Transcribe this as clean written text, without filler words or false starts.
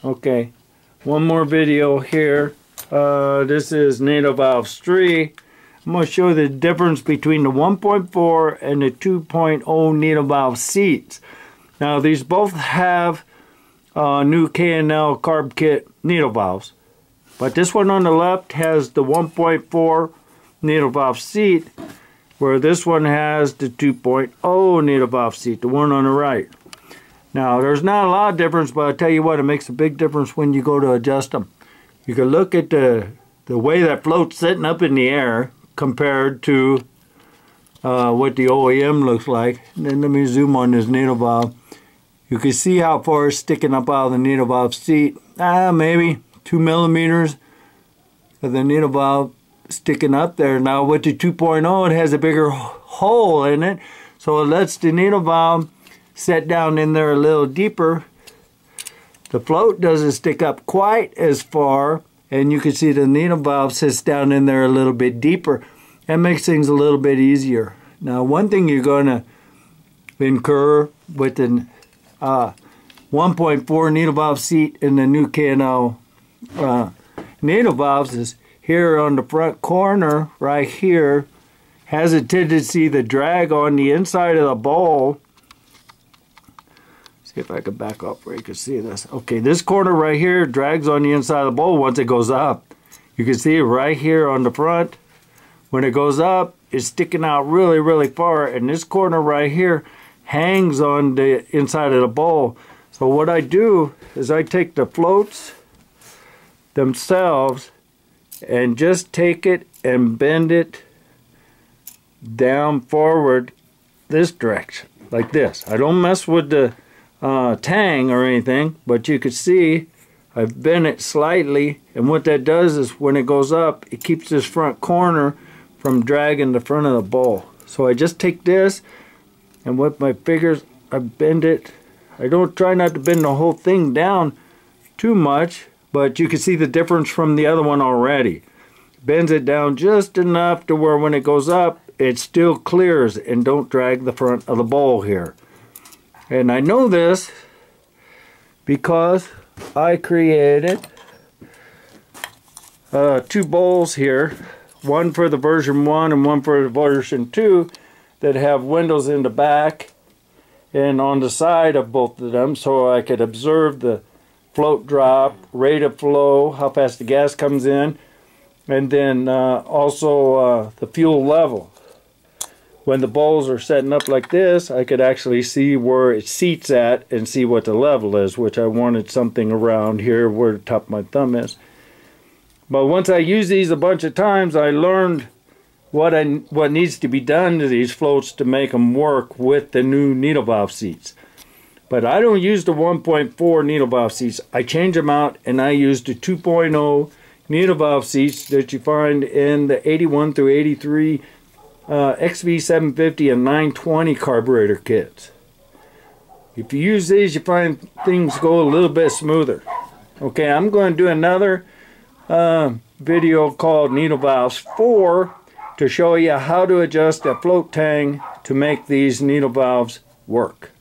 Okay, one more video here. This is needle valves 3. I'm going to show the difference between the 1.4 and the 2.0 needle valve seats. Now these both have new K&L carb kit needle valves, but this one on the left has the 1.4 needle valve seat, where this one has the 2.0 needle valve seat, the one on the right. Now there's not a lot of difference, but I'll tell you what, it makes a big difference when you go to adjust them. You can look at the way that float's sitting up in the air compared to what the OEM looks like. And then let me zoom on this needle valve. You can see how far it's sticking up out of the needle valve seat. Maybe 2 millimeters of the needle valve sticking up there. Now with the 2.0, it has a bigger hole in it, so it lets the needle valve set down in there a little deeper. The float doesn't stick up quite as far, and you can see the needle valve sits down in there a little bit deeper. That makes things a little bit easier. Now one thing you're going to incur with the 1.4 needle valve seat in the new K&L needle valves is here on the front corner right here has a tendency to drag on the inside of the bowl. See if I can back up where you can see this. Okay, this corner right here drags on the inside of the bowl once it goes up. You can see it right here on the front. When it goes up, it's sticking out really, really far, and this corner right here hangs on the inside of the bowl. So what I do is I take the floats themselves and just take it and bend it down forward this direction, like this. I don't mess with the tang or anything, but you can see I've bent it slightly, and what that does is when it goes up, it keeps this front corner from dragging the front of the bowl. So I just take this, and with my fingers I bend it. I don't try not to bend the whole thing down too much, but you can see the difference from the other one already. Bends it down just enough to where when it goes up, it still clears and don't drag the front of the bowl here. And I know this because I created 2 bowls here, one for the version 1 and one for the version 2, that have windows in the back and on the side of both of them, so I could observe the float drop, rate of flow, how fast the gas comes in, and then also the fuel level. When the bowls are setting up like this, I could actually see where it seats at and see what the level is, which I wanted something around here where the top of my thumb is. But once I used these a bunch of times, I learned what needs to be done to these floats to make them work with the new needle valve seats. But I don't use the 1.4 needle valve seats. I change them out and I use the 2.0 needle valve seats that you find in the 81 through 83 XV750 and 920 carburetor kits. If you use these, you find things go a little bit smoother. Okay, I'm going to do another video called Needle Valves 4 to show you how to adjust a float tang to make these needle valves work.